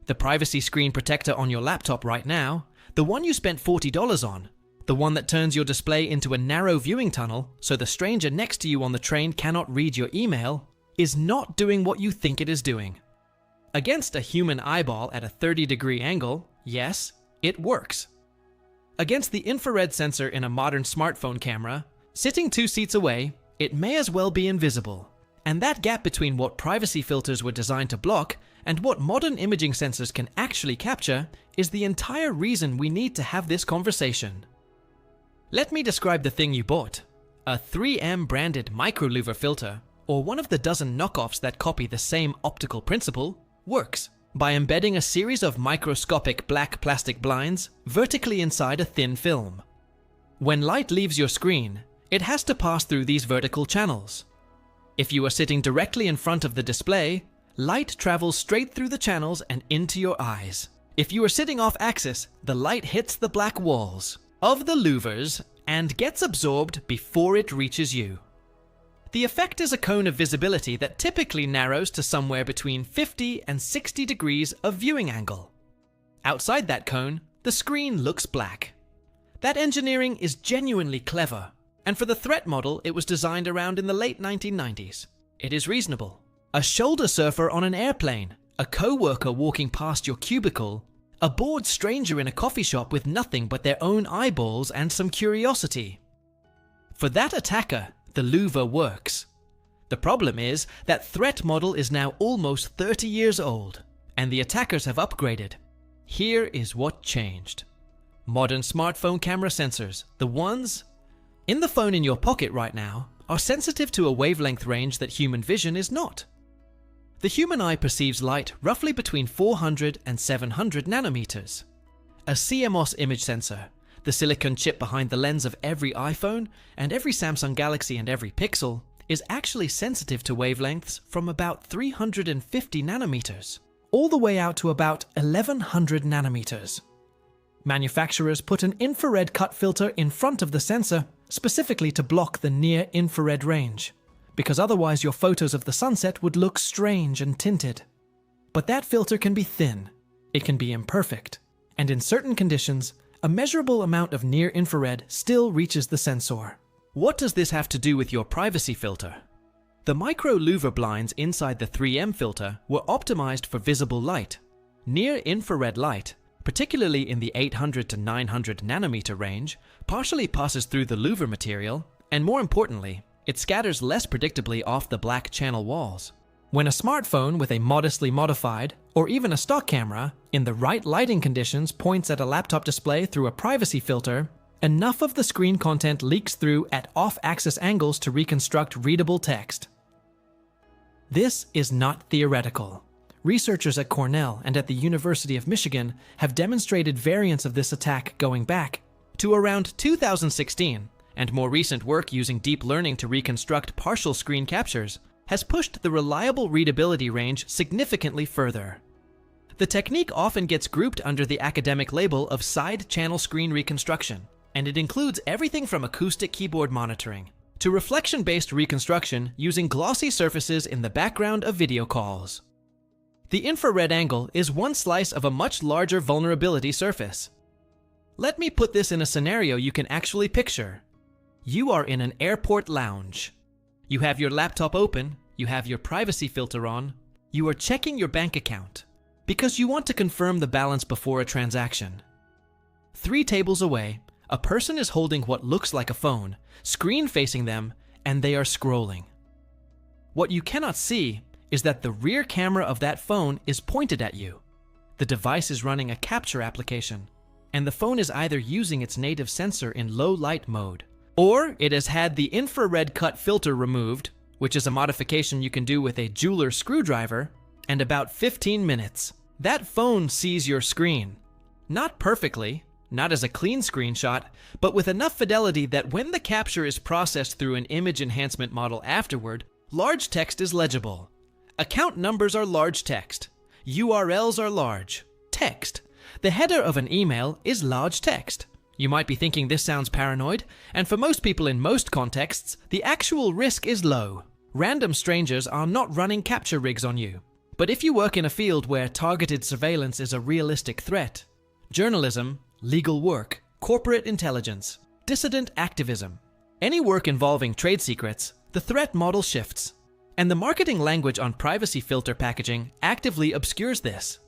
The privacy screen protector on your laptop right now, the one you spent $40 on, the one that turns your display into a narrow viewing tunnel so the stranger next to you on the train cannot read your email, is not doing what you think it is doing. Against a human eyeball at a 30-degree angle, yes, it works. Against the infrared sensor in a modern smartphone camera, sitting 2 seats away, it may as well be invisible. And that gap between what privacy filters were designed to block and what modern imaging sensors can actually capture is the entire reason we need to have this conversation. Let me describe the thing you bought. A 3M branded microlouver filter, or one of the dozen knockoffs that copy the same optical principle, works by embedding a series of microscopic black plastic blinds vertically inside a thin film. When light leaves your screen, it has to pass through these vertical channels. If you are sitting directly in front of the display, light travels straight through the channels and into your eyes. If you are sitting off axis, the light hits the black walls of the louvers and gets absorbed before it reaches you. The effect is a cone of visibility that typically narrows to somewhere between 50 and 60 degrees of viewing angle. Outside that cone, the screen looks black. That engineering is genuinely clever, and for the threat model it was designed around in the late 1990s. It is reasonable. A shoulder surfer on an airplane, a co-worker walking past your cubicle, a bored stranger in a coffee shop with nothing but their own eyeballs and some curiosity. For that attacker, the louver works. The problem is that threat model is now almost 30 years old, and the attackers have upgraded. Here is what changed. Modern smartphone camera sensors, the ones in the phone in your pocket right now, are sensitive to a wavelength range that human vision is not. The human eye perceives light roughly between 400 and 700 nanometers. A CMOS image sensor, the silicon chip behind the lens of every iPhone and every Samsung Galaxy and every Pixel, is actually sensitive to wavelengths from about 350 nanometers, all the way out to about 1100 nanometers. Manufacturers put an infrared cut filter in front of the sensor specifically to block the near-infrared range, because otherwise your photos of the sunset would look strange and tinted. But that filter can be thin, it can be imperfect, and in certain conditions, a measurable amount of near-infrared still reaches the sensor. What does this have to do with your privacy filter? The micro louver blinds inside the 3M filter were optimized for visible light. Near-infrared light, particularly in the 800 to 900 nanometer range, partially passes through the louver material, and more importantly, it scatters less predictably off the black channel walls. When a smartphone with a modestly modified, or even a stock camera, in the right lighting conditions points at a laptop display through a privacy filter, enough of the screen content leaks through at off-axis angles to reconstruct readable text. This is not theoretical. Researchers at Cornell and at the University of Michigan have demonstrated variants of this attack going back to around 2016, and more recent work using deep learning to reconstruct partial screen captures has pushed the reliable readability range significantly further. The technique often gets grouped under the academic label of side-channel screen reconstruction, and it includes everything from acoustic keyboard monitoring to reflection-based reconstruction using glossy surfaces in the background of video calls. The infrared angle is one slice of a much larger vulnerability surface. Let me put this in a scenario you can actually picture. You are in an airport lounge. You have your laptop open, you have your privacy filter on, you are checking your bank account because you want to confirm the balance before a transaction. 3 tables away, a person is holding what looks like a phone, screen facing them, and they are scrolling. What you cannot see is that the rear camera of that phone is pointed at you. The device is running a capture application, and the phone is either using its native sensor in low light mode, or it has had the infrared cut filter removed, which is a modification you can do with a jeweler screwdriver, and about 15 minutes, that phone sees your screen. Not perfectly, not as a clean screenshot, but with enough fidelity that when the capture is processed through an image enhancement model afterward, large text is legible. Account numbers are large text. URLs are large text. The header of an email is large text. You might be thinking this sounds paranoid, and for most people in most contexts, the actual risk is low. Random strangers are not running capture rigs on you. But if you work in a field where targeted surveillance is a realistic threat, journalism, legal work, corporate intelligence, dissident activism, any work involving trade secrets, the threat model shifts. And the marketing language on privacy filter packaging actively obscures this.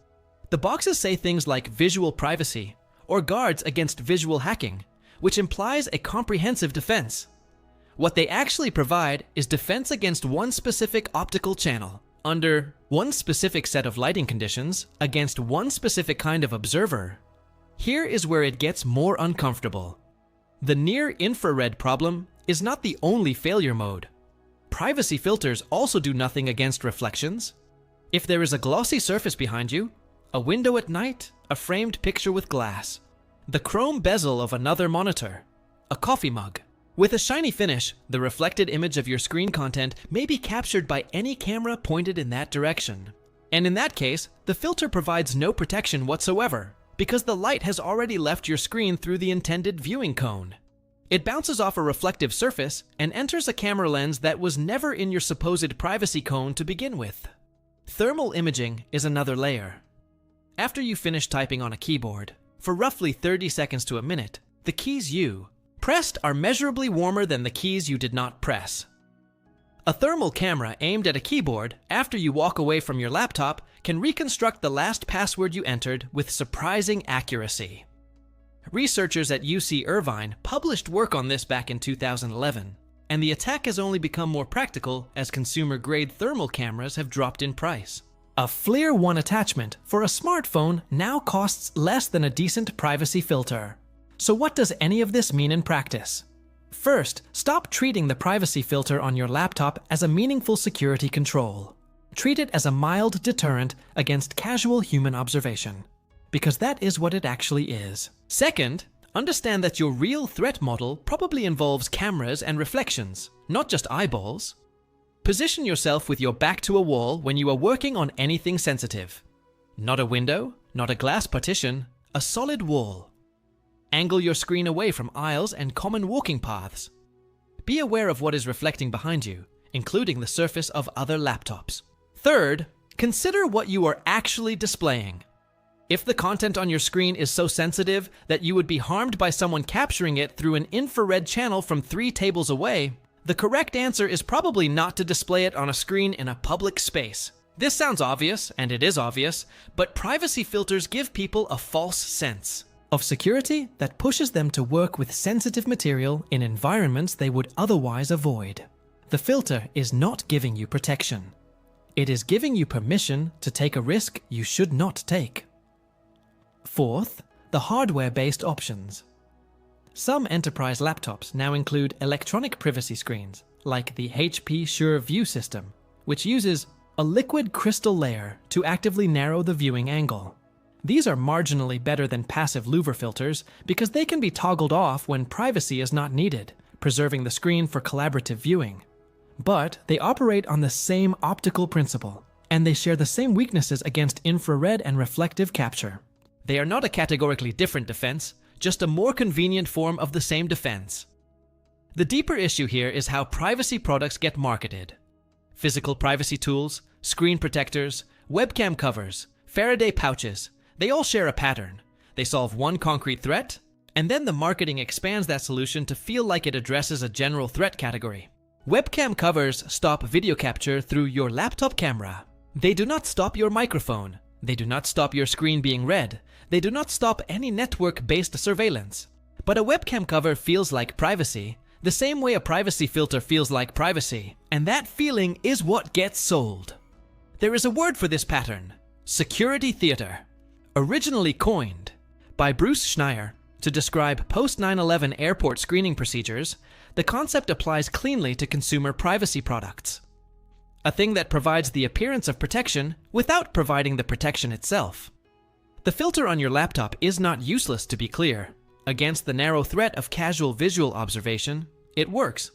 The boxes say things like visual privacy or guards against visual hacking, which implies a comprehensive defense. What they actually provide is defense against one specific optical channel, under one specific set of lighting conditions, against one specific kind of observer. Here is where it gets more uncomfortable. The near-infrared problem is not the only failure mode. Privacy filters also do nothing against reflections. If there is a glossy surface behind you, a window at night, a framed picture with glass, the chrome bezel of another monitor, a coffee mug. With a shiny finish, the reflected image of your screen content may be captured by any camera pointed in that direction. And in that case, the filter provides no protection whatsoever, because the light has already left your screen through the intended viewing cone. It bounces off a reflective surface and enters a camera lens that was never in your supposed privacy cone to begin with. Thermal imaging is another layer. After you finish typing on a keyboard, for roughly 30 seconds to a minute, the keys you pressed are measurably warmer than the keys you did not press. A thermal camera aimed at a keyboard after you walk away from your laptop can reconstruct the last password you entered with surprising accuracy. Researchers at UC Irvine published work on this back in 2011, and the attack has only become more practical as consumer-grade thermal cameras have dropped in price. A FLIR One attachment for a smartphone now costs less than a decent privacy filter. So what does any of this mean in practice? First, stop treating the privacy filter on your laptop as a meaningful security control. Treat it as a mild deterrent against casual human observation, because that is what it actually is. Second, understand that your real threat model probably involves cameras and reflections, not just eyeballs. Position yourself with your back to a wall when you are working on anything sensitive. Not a window, not a glass partition, a solid wall. Angle your screen away from aisles and common walking paths. Be aware of what is reflecting behind you, including the surface of other laptops. Third, consider what you are actually displaying. If the content on your screen is so sensitive that you would be harmed by someone capturing it through an infrared channel from 3 tables away, the correct answer is probably not to display it on a screen in a public space. This sounds obvious, and it is obvious, but privacy filters give people a false sense of security that pushes them to work with sensitive material in environments they would otherwise avoid. The filter is not giving you protection. It is giving you permission to take a risk you should not take. Fourth, the hardware-based options. Some enterprise laptops now include electronic privacy screens, like the HP Sure View system, which uses a liquid crystal layer to actively narrow the viewing angle. These are marginally better than passive louver filters because they can be toggled off when privacy is not needed, preserving the screen for collaborative viewing. But they operate on the same optical principle, and they share the same weaknesses against infrared and reflective capture. They are not a categorically different defense, just a more convenient form of the same defense. The deeper issue here is how privacy products get marketed. Physical privacy tools, screen protectors, webcam covers, Faraday pouches, they all share a pattern. They solve one concrete threat, and then the marketing expands that solution to feel like it addresses a general threat category. Webcam covers stop video capture through your laptop camera. They do not stop your microphone. They do not stop your screen being read. They do not stop any network-based surveillance. But a webcam cover feels like privacy, the same way a privacy filter feels like privacy, and that feeling is what gets sold. There is a word for this pattern: security theater. Originally coined by Bruce Schneier to describe post-9/11 airport screening procedures, the concept applies cleanly to consumer privacy products. A thing that provides the appearance of protection without providing the protection itself. The filter on your laptop is not useless, to be clear. Against the narrow threat of casual visual observation, it works.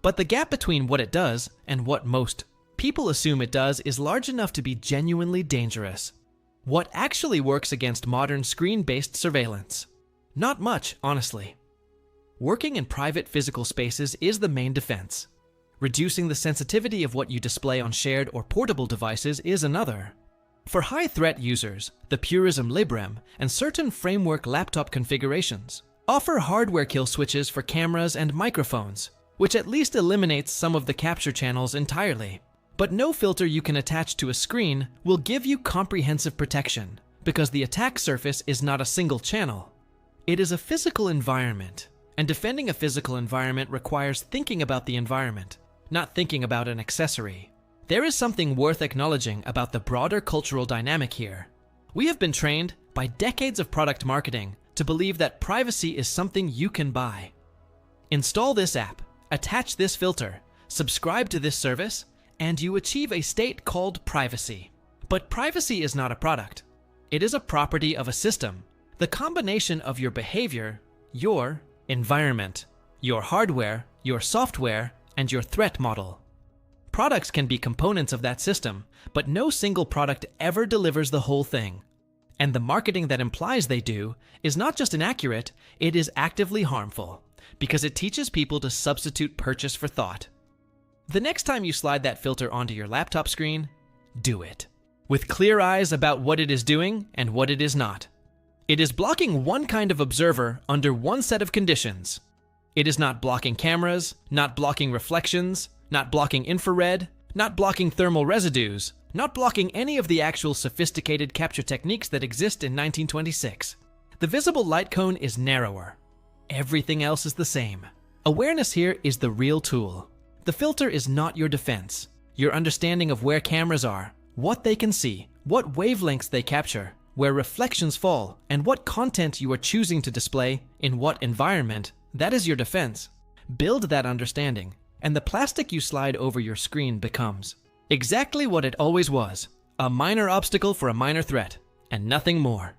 But the gap between what it does and what most people assume it does is large enough to be genuinely dangerous. What actually works against modern screen-based surveillance? Not much, honestly. Working in private physical spaces is the main defense. Reducing the sensitivity of what you display on shared or portable devices is another. For high-threat users, the Purism Librem and certain framework laptop configurations offer hardware kill switches for cameras and microphones, which at least eliminates some of the capture channels entirely. But no filter you can attach to a screen will give you comprehensive protection, because the attack surface is not a single channel. It is a physical environment, and defending a physical environment requires thinking about the environment, not thinking about an accessory. There is something worth acknowledging about the broader cultural dynamic here. We have been trained by decades of product marketing to believe that privacy is something you can buy. Install this app, attach this filter, subscribe to this service, and you achieve a state called privacy. But privacy is not a product. It is a property of a system, the combination of your behavior, your environment, your hardware, your software, and your threat model. Products can be components of that system, but no single product ever delivers the whole thing. And the marketing that implies they do is not just inaccurate, it is actively harmful, because it teaches people to substitute purchase for thought. The next time you slide that filter onto your laptop screen, do it with clear eyes about what it is doing and what it is not. It is blocking one kind of observer under one set of conditions. It is not blocking cameras, not blocking reflections, not blocking infrared, not blocking thermal residues, not blocking any of the actual sophisticated capture techniques that exist in 1926. The visible light cone is narrower. Everything else is the same. Awareness here is the real tool. The filter is not your defense. Your understanding of where cameras are, what they can see, what wavelengths they capture, where reflections fall, and what content you are choosing to display in what environment, that is your defense. Build that understanding, and the plastic you slide over your screen becomes exactly what it always was, a minor obstacle for a minor threat, and nothing more.